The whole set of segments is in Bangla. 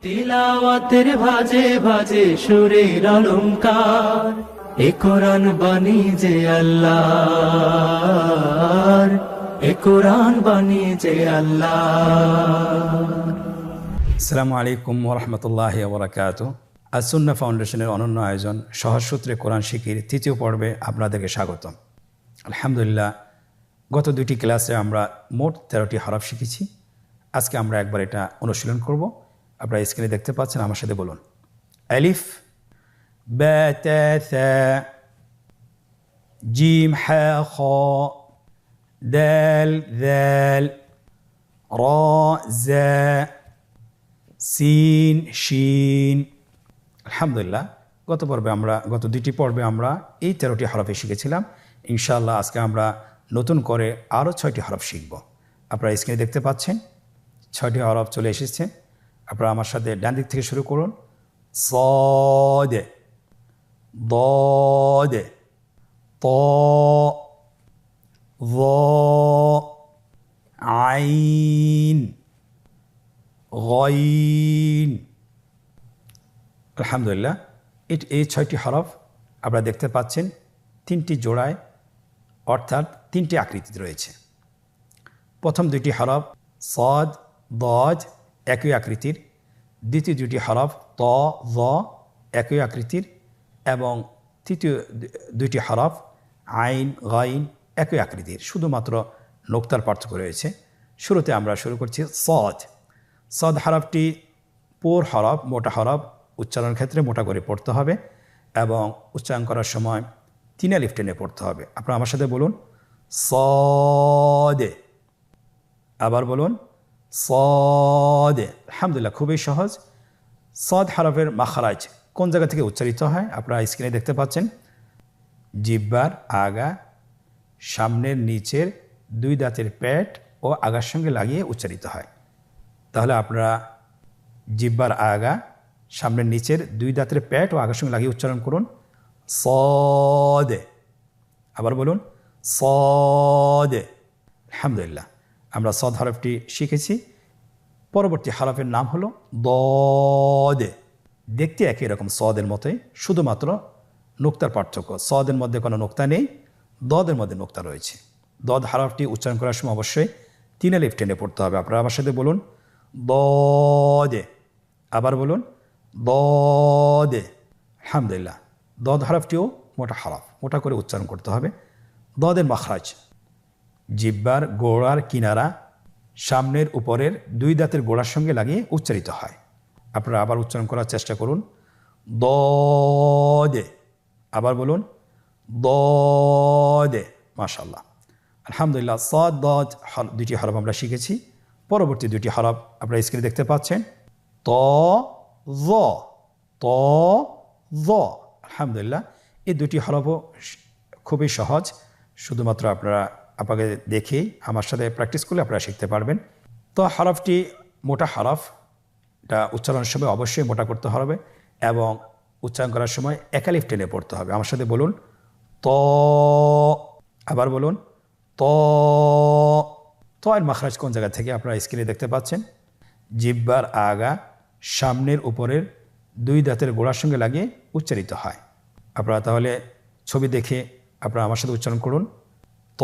তিলাওয়াতের ভাজে ভাজে সুরের অলংকার, এ কোরআন বাণী যে আল্লাহর, এ কোরআন বাণী যে আল্লাহর। আসসালামু আলাইকুম ওরহমতুল্লাহি ওবরাকাতুহু। আস-সুন্নাহ ফাউন্ডেশনের অনন্য আয়োজন সহজ সূত্রে কোরআন শিখির তৃতীয় পর্বে আপনাদেরকে স্বাগতম। আলহামদুলিল্লাহ, গত দুটি ক্লাসে আমরা মোট 13টি হরফ শিখেছি। আজকে আমরা একবার এটা অনুশীলন করব। আপনারা স্ক্রিনে দেখতে পাচ্ছেন, আমার সাথে বলুন। আলিফ, বা, তা, সা, জিম, হা, খ, দাল, যাল, রা, জা, সিন, শিন। আলহামদুলিল্লাহ, গত দুটি পর্বে আমরা এই 13টি হরফে শিখেছিলাম। ইনশাআল্লাহ আজকে আমরা নতুন করে আরও 6টি হরফ শিখব। আপনারা স্ক্রিনে দেখতে পাচ্ছেন 6টি হরফ চলে এসেছে। আপনারা আমার সাথে ডান দিক থেকে শুরু করুন। صاد ضاد طاء ظاء عين গয়িন। আলহামদুলিল্লাহ, এই 6টি হরফ আপনারা দেখতে পাচ্ছেন 3টি জোড়ায়, অর্থাৎ 3টি আকৃতিতে রয়েছে। প্রথম দুটি হরফ সদ, দজ একই আকৃতির, দ্বিতীয় দুটি হরফ ত, জ একই আকৃতির, এবং তৃতীয় দুটি হরফ আইন, গাইন একই আকৃতির, শুধুমাত্র নোক্তার পার্থক্য রয়েছে। শুরুতে আমরা শুরু করছি সদ। সদ হরফটি পুর হরফ, মোটা হরফ, উচ্চারণের ক্ষেত্রে মোটা করে পড়তে হবে এবং উচ্চারণ করার সময় 3 আলিফ টেনে পড়তে হবে। আপনারা আমার সাথে বলুন সদে। আবার বলুন সদে। আলহামদুলিল্লাহ, খুবই সহজ। সদ হরফের মাখরাজ কোন জায়গা থেকে উচ্চারিত হয় আপনারা স্ক্রিনে দেখতে পাচ্ছেন। জিহ্বার আগা, সামনের নিচের 2 দাঁতের পেট ও আগার সঙ্গে লাগিয়ে উচ্চারিত হয়। তাহলে আপনারা জিহ্বার আগা, সামনের নিচের 2 দাঁতের পেট ও আগার সঙ্গে লাগিয়ে উচ্চারণ করুন সদে। আবার বলুন সদে। আলহামদুলিল্লাহ, আমরা সদ হরফটি শিখেছি। পরবর্তী হরফের নাম হলো দদে। দেখতে একই রকম সদের মতোই, শুধুমাত্র নোক্তার পার্থক্য। সদের মধ্যে কোনো নোক্তা নেই, দদের মধ্যে নোক্তা রয়েছে। দদ হরফটি উচ্চারণ করার সময় অবশ্যই 3 আলিফ টেনে পড়তে হবে। আপনারা আমার সাথে বলুন দদে। আবার বলুন দদে। আলহামদুলিল্লাহ, দদ হরফটিও মোটা হরফ, মোটা করে উচ্চারণ করতে হবে। দদের মাখরাজ জিহ্বার গোড়ার কিনারা সামনের উপরের 2 দাঁতের গোড়ার সঙ্গে লাগিয়ে উচ্চারিত হয়। আপনারা আবার উচ্চারণ করার চেষ্টা করুন দদে। আবার বলুন দদে। মাশাআল্লাহ, আলহামদুলিল্লাহ, সদ দদ দুটি হরফ আমরা শিখেছি। পরবর্তী দুটি হরফ আপনারা স্ক্রিনে দেখতে পাচ্ছেন। ত, জ, ত, জ। আলহামদুলিল্লাহ, এই দুটি হরফও খুবই সহজ। শুধুমাত্র আপনারা আপনাকে দেখেই আমার সাথে প্র্যাকটিস করলে আপনারা শিখতে পারবেন। তো হরফটি মোটা হরফ, এটা উচ্চারণের সময় অবশ্যই মোটা করতে হবে এবং উচ্চারণ করার সময় 1 আলিফ টেনে পড়তে হবে। আমার সাথে বলুন ত। আবার বলুন ত। ত এর মাখরাজ কোন জায়গা থেকে আপনারা স্ক্রিনে দেখতে পাচ্ছেন। জিহ্বার আগা, সামনের উপরের 2 দাঁতের গোড়ার সঙ্গে লাগিয়ে উচ্চারিত হয়। আপনারা তাহলে ছবি দেখে আপনারা আমার সাথে উচ্চারণ করুন ত।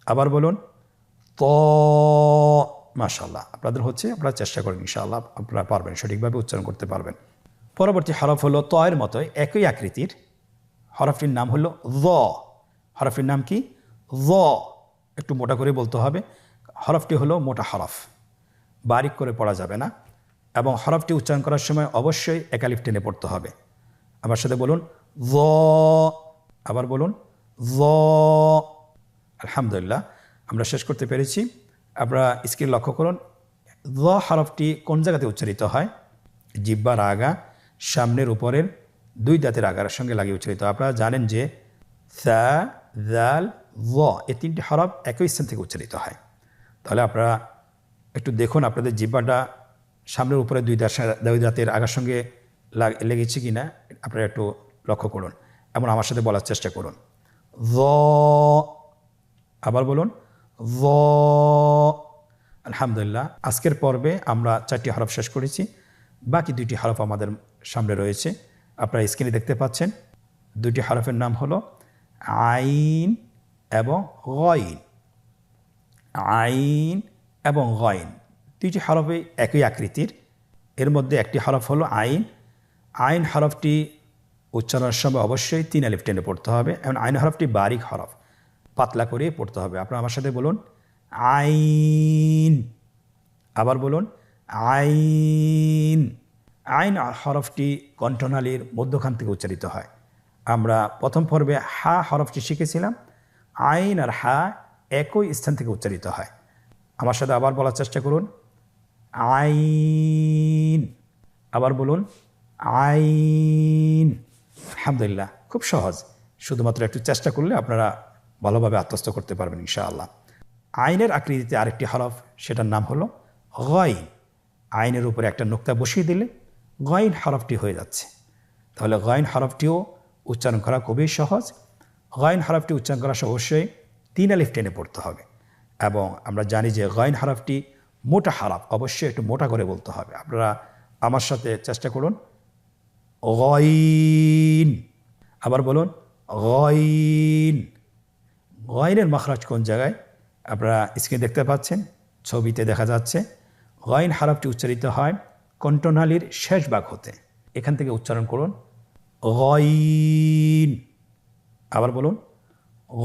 আবার বলুন ত। মাশাআল্লাহ, আপনাদের হচ্ছে, আপনারা চেষ্টা করেন, ইনশাআল্লাহ আপনারা পারবেন, সঠিকভাবে উচ্চারণ করতে পারবেন। পরবর্তী হরফ হলো ত এর মতোই একই আকৃতির। হরফটির নাম হলো য। হরফটির নাম কি? য। একটু মোটা করে বলতে হবে। হরফটি হলো মোটা হরফ, বারিক করে পড়া যাবে না এবং হরফটি উচ্চারণ করার সময় অবশ্যই 1 আলিফ টেনে পড়তে হবে। আমার সাথে বলুন য। আবার বলুন য। আলহামদুলিল্লাহ, আমরা শেষ করতে পেরেছি। আপনারা স্ক্রিন লক্ষ্য করুন, য হরফটি কোন জায়গাতে উচ্চারিত হয়। জিহ্বার আগা, সামনের উপরের 2 দাঁতের আগার সঙ্গে লাগিয়ে উচ্চারিত। আপনারা জানেন যে সা, জাল, য এই 3টি হরফ একই স্থান থেকে উচ্চারিত হয়। তাহলে আপনারা একটু দেখুন আপনাদের জিহ্বাটা সামনের উপরে 2 দাঁতের আগার সঙ্গে লেগেছে কি না, আপনারা একটু লক্ষ্য করুন এবং আমার সাথে বলার চেষ্টা করুন য। আবার বলুন য। আলহামদুলিল্লাহ, আজকের পর্বে আমরা 4টি হরফ শেষ করেছি। বাকি 2টি হরফ আমাদের সামনে রয়েছে। আপনারা স্ক্রিনে দেখতে পাচ্ছেন 2টি হরফের নাম হলো আইন এবং গইন। আইন এবং গইন 2টি হরফে একই আকৃতির। এর মধ্যে একটি হরফ হলো আইন। আইন হরফটি উচ্চারণের সময় অবশ্যই 3 আলিফ টেনে পড়তে হবে এবং আইন হরফটি বারিক হরফ, পাতলা করে পড়তে হবে। আপনারা আমার সাথে বলুন আইন। আবার বলুন আইন। আইন হরফটি কণ্ঠনালীর মধ্যখান থেকে উচ্চারিত হয়। আমরা প্রথম পর্বে হা হরফটি শিখেছিলাম। আইন আর হা একই স্থান থেকে উচ্চারিত হয়। আমার সাথে আবার বলার চেষ্টা করুন আইন। আবার বলুন আইন। আলহামদুলিল্লাহ, খুব সহজ। শুধুমাত্র একটু চেষ্টা করলে আপনারা ভালোভাবে আত্মস্থ করতে পারবেন ইনশাআল্লাহ। আইনের আকৃতিতে আরেকটি হরফ, সেটার নাম হলো গইন। আইনের উপরে একটা নোক্তা বসিয়ে দিলে গইন হরফটি হয়ে যাচ্ছে। তাহলে গইন হরফটিও উচ্চারণ করা খুবই সহজ। গইন হরফটি উচ্চারণ করা অবশ্যই 3 আলিফ টেনে পড়তে হবে এবং আমরা জানি যে গইন হরফটি মোটা হরফ, অবশ্যই একটু মোটা করে বলতে হবে। আপনারা আমার সাথে চেষ্টা করুন গইন। আবার বলুন গইন। গইনের মাখরাজ কোন জায়গায় আপনারা স্ক্রিনে দেখতে পাচ্ছেন, ছবিতে দেখা যাচ্ছে। গইন হরফটি উচ্চারিত হয় কণ্ঠনালীর শেষ ভাগ হতে। এখান থেকে উচ্চারণ করুন গইন। আবার বলুন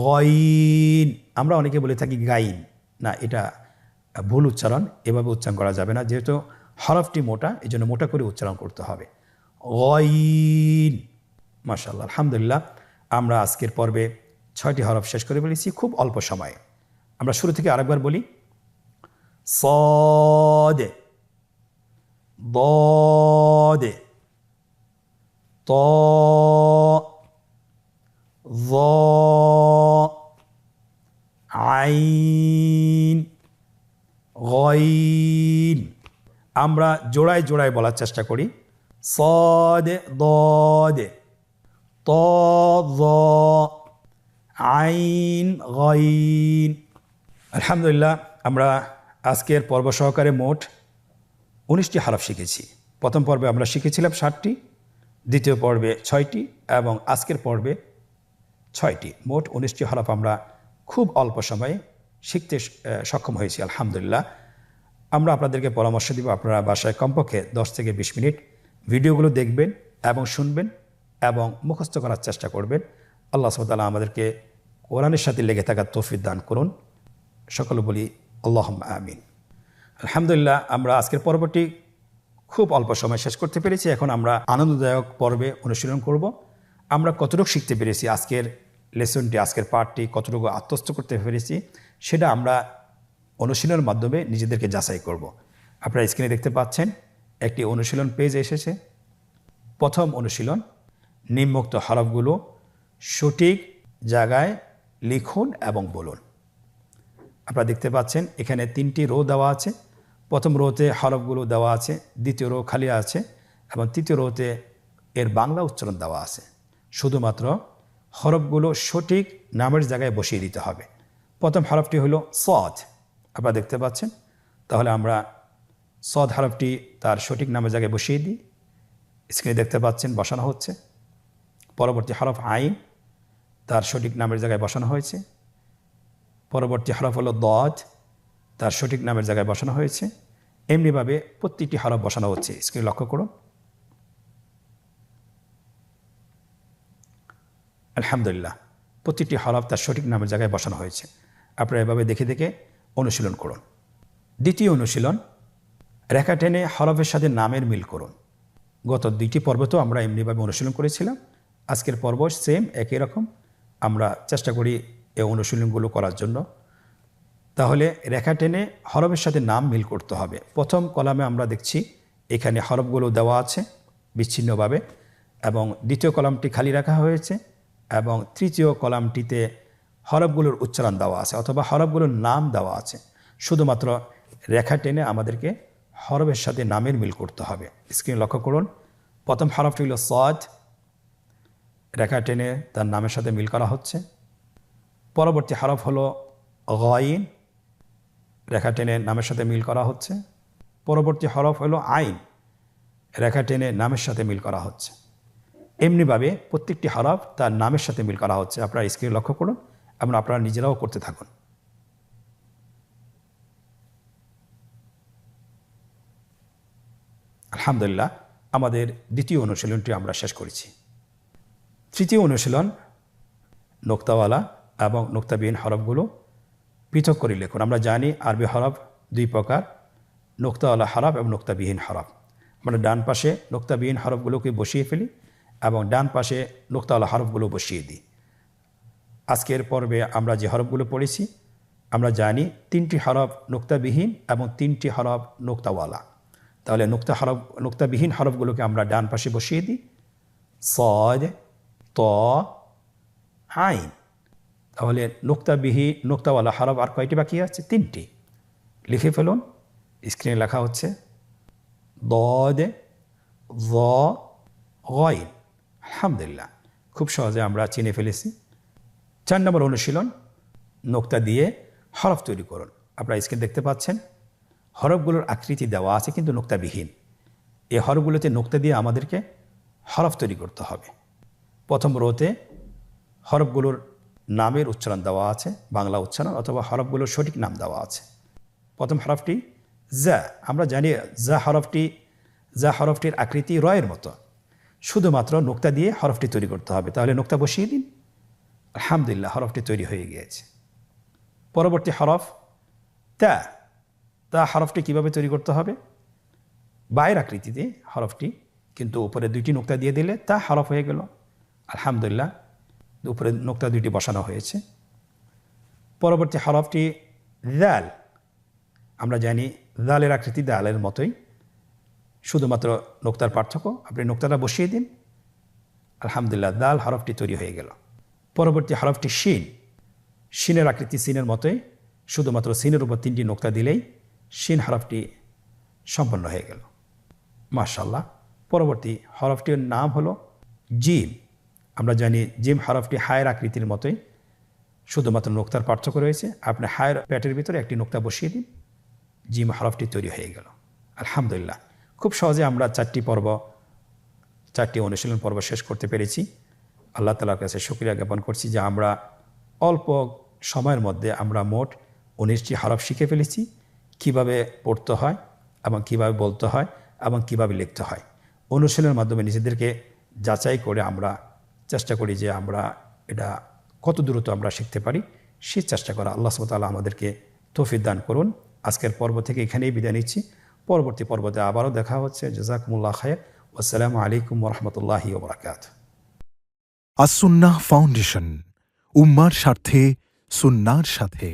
গইন। আমরা অনেকে বলে থাকি গাইন, না, এটা ভুল উচ্চারণ। এভাবে উচ্চারণ করা যাবে না, যেহেতু হরফটি মোটা, এই জন্য মোটা করে উচ্চারণ করতে হবে গইন। মাশাআল্লাহ, আলহামদুলিল্লাহ, আমরা আজকের পর্বে 6টি হরফ শেষ করে ফেলেছি খুব অল্প সময়ে। আমরা শুরু থেকে আরেকবার বলি صاد ضاد طاء ظاء আইন গইন। আমরা জোড়ায় জোড়ায় বলার চেষ্টা করি صاد ضاد طاء ظاء আইন গইন। আলহামদুলিল্লাহ, আমরা আজকের পর্ব সহকারে মোট 19টি হরফ শিখেছি। প্রথম পর্বে আমরা শিখেছিলাম 7টি, দ্বিতীয় পর্বে 6টি এবং আজকের পর্বে 6টি। মোট 19টি হরফ আমরা খুব অল্প সময়ে শিখতে সক্ষম হয়েছি আলহামদুলিল্লাহ। আমরা আপনাদেরকে পরামর্শ দিব, আপনারা বাসায় কমপক্ষে 10 থেকে 20 মিনিট ভিডিওগুলো দেখবেন এবং শুনবেন এবং মুখস্থ করার চেষ্টা করবেন। আল্লাহ সুবহানাহু ওয়া তাআলা আমাদেরকে কোরআনের সাথে লেগে থাকার তৌফিক দান করুন। সকলে বলি আল্লাহুম্মা আমিন। আলহামদুলিল্লাহ, আমরা আজকের পর্বটি খুব অল্প সময় শেষ করতে পেরেছি। এখন আমরা আনন্দদায়ক পর্বে অনুশীলন করব। আমরা কতটুকু শিখতে পেরেছি, আজকের লেসনটি, আজকের পাঠটি কতটুকু আত্মস্থ করতে পেরেছি, সেটা আমরা অনুশীলনের মাধ্যমে নিজেদেরকে যাচাই করব। আপনারা স্ক্রিনে দেখতে পাচ্ছেন একটি অনুশীলন পেজ এসেছে। প্রথম অনুশীলন, নিম্নোক্ত হরফগুলো সঠিক জায়গায় লিখুন এবং বলুন। আপনারা দেখতে পাচ্ছেন এখানে 3টি রো দেওয়া আছে। প্রথম রোতে হরফগুলো দেওয়া আছে, দ্বিতীয় রো খালি আছে এবং তৃতীয় রোতে এর বাংলা উচ্চারণ দেওয়া আছে। শুধুমাত্র হরফগুলো সঠিক নামের জায়গায় বসিয়ে দিতে হবে। প্রথম হরফটি হলো সদ, আপনারা দেখতে পাচ্ছেন। তাহলে আমরা সদ হরফটি তার সঠিক নামের জায়গায় বসিয়ে দিই। স্ক্রিনে দেখতে পাচ্ছেন বসানো হচ্ছে। পরবর্তী হরফ আইন, তার সঠিক নামের জায়গায় বসানো হয়েছে। পরবর্তী হরফ হলো দদ, তার সঠিক নামের জায়গায় বসানো হয়েছে। এমনিভাবে প্রত্যেকটি হরফ বসানো হচ্ছে। স্ক্রিনে লক্ষ্য করুন। আলহামদুলিল্লাহ, প্রত্যেকটি হরফ তার সঠিক নামের জায়গায় বসানো হয়েছে। আপনারা এভাবে দেখে দেখে অনুশীলন করুন। দ্বিতীয় অনুশীলন, রেখা টেনে হরফের সাথে নামের মিল করুন। গত 2টি পর্ব তো আমরা এমনিভাবে অনুশীলন করেছিলাম। আজকের পর্ব সেম একই রকম। আমরা চেষ্টা করি এই অনুশীলনগুলো করার জন্য। তাহলে রেখা টেনে হরফের সাথে নাম মিল করতে হবে। প্রথম কলামে আমরা দেখছি এখানে হরফগুলো দেওয়া আছে বিচ্ছিন্নভাবে এবং দ্বিতীয় কলামটি খালি রাখা হয়েছে এবং তৃতীয় কলামটিতে হরফগুলোর উচ্চারণ দেওয়া আছে অথবা হরফগুলোর নাম দেওয়া আছে। শুধুমাত্র রেখা টেনে আমাদেরকে হরফের সাথে নামের মিল করতে হবে। স্ক্রিনে লক্ষ্য করুন। প্রথম হরফটি হলো সদ, রেখা টেনে তার নামের সাথে মিল করা হচ্ছে। পরবর্তী হরফ হলো গইন, রেখা টেনে নামের সাথে মিল করা হচ্ছে। পরবর্তী হরফ হলো আইন, রেখা টেনে নামের সাথে মিল করা হচ্ছে। এমনিভাবে প্রত্যেকটি হরফ তার নামের সাথে মিল করা হচ্ছে। আপনারা স্ক্রিনে লক্ষ্য করুন এবং আপনারা নিজেরাও করতে থাকুন। আলহামদুলিল্লাহ, আমাদের দ্বিতীয় অনুশীলনটি আমরা শেষ করেছি। তৃতীয় অনুশীলন, নোক্তাওয়ালা এবং নোক্তাবিহীন হরফগুলো পৃথক করে লিখুন। আমরা জানি আরবি হরফ দুই প্রকার, নোক্তাওয়ালা হরফ এবং নোক্তাবিহীন হরফ। আমরা ডান পাশে নোক্তাবিহীন হরফগুলোকে বসিয়ে ফেলি এবং ডান পাশে নোক্তাওয়ালা হরফগুলো বসিয়ে দিই। আজকের পর্বে আমরা যে হরফগুলো পড়েছি, আমরা জানি 3টি হরফ নোক্তাবিহীন এবং 3টি হরফ নোক্তাওয়ালা। তাহলে নোক্তাবিহীন হরফগুলোকে আমরা ডান পাশে বসিয়ে দিই। সদ, ত, আইন। তাহলে নোক্তাওয়ালা হরফ আর কয়টি বাকি আছে? 3টি। লিখে ফেলুন, স্ক্রিনে লেখা হচ্ছে দদ, য, গইন। আলহামদুলিল্লাহ, খুব সহজে আমরা চিনে ফেলেছি। 4 নম্বর অনুশীলন, নোক্তা দিয়ে হরফ তৈরি করুন। আপনারা স্ক্রিনে দেখতে পাচ্ছেন হরফগুলোর আকৃতি দেওয়া আছে কিন্তু নোক্তাবিহীন। এই হরফগুলোতে নোক্তা দিয়ে আমাদেরকে হরফ তৈরি করতে হবে। প্রথম রোতে হরফগুলোর নামের উচ্চারণ দেওয়া আছে, বাংলা উচ্চারণ অথবা হরফগুলোর সঠিক নাম দেওয়া আছে। প্রথম হরফটি যা। আমরা জানি যা হরফটির আকৃতি রয়ের মতো, শুধুমাত্র নোক্তা দিয়ে হরফটি তৈরি করতে হবে। তাহলে নোক্তা বসিয়ে দিন। আলহামদুলিল্লাহ, হরফটি তৈরি হয়ে গিয়েছে। পরবর্তী হরফ তা। হরফটি কিভাবে তৈরি করতে হবে? বায়ের আকৃতিতে হরফটি, কিন্তু উপরে 2টি নোক্তা দিয়ে দিলে তা হরফ হয়ে গেল। আলহামদুলিল্লাহ, উপরে নোক্তা 2টি বসানো হয়েছে। পরবর্তী হরফটি দাল। আমরা জানি দালের আকৃতি দালের মতোই, শুধুমাত্র নোক্তার পার্থক্য। আপনি নোক্তাটা বসিয়ে দিন। আলহামদুলিল্লাহ, দাল হরফটি তৈরি হয়ে গেল। পরবর্তী হরফটি শিন। শিনের আকৃতি সিনের মতোই, শুধুমাত্র সিনের উপর 3টি নোক্তা দিলেই শিন হরফটি সম্পন্ন হয়ে গেল। মাশাআল্লাহ। পরবর্তী হরফটির নাম হলো জিম। আমরা জানি জিম হরফটি হায়ের আকৃতির মতোই, শুধুমাত্র নোক্তার পার্থক্য রয়েছে। আপনি হায়ের প্যাটের ভিতরে একটি নোক্তা বসিয়ে দিন, জিম হরফটি তৈরি হয়ে গেল। আলহামদুলিল্লাহ, খুব সহজে আমরা 4টি অনুশীলন পর্ব শেষ করতে পেরেছি। আল্লাহ তাআলার কাছে শুকরিয়া জ্ঞাপন করছি যে আমরা অল্প সময়ের মধ্যে আমরা মোট 19টি হরফ শিখে ফেলেছি। কিভাবে পড়তে হয় এবং কিভাবে বলতে হয় এবং কিভাবে লিখতে হয়, অনুশীলনের মাধ্যমে নিজেদেরকে যাচাই করে আমরা চেষ্টা করি যে আমরা এটা কত দ্রুত আমরা শিখতে পারি, সেই চেষ্টা করা। আল্লাহ সুবহানাহু ওয়া তাআলা আমাদেরকে তৌফিক দান করুন। আজকের পর্ব থেকে এখানেই বিদায় নিচ্ছি। পরবর্তী পর্বতে আবারও দেখা হচ্ছে। জাযাকুমুল্লাহ খায়র। আসসালামু আলাইকুম ওয়া রাহমাতুল্লাহি ওয়া বারাকাতুহু। আস-সুন্নাহ ফাউন্ডেশন, উম্মার স্বার্থে সুন্নাহর সাথে।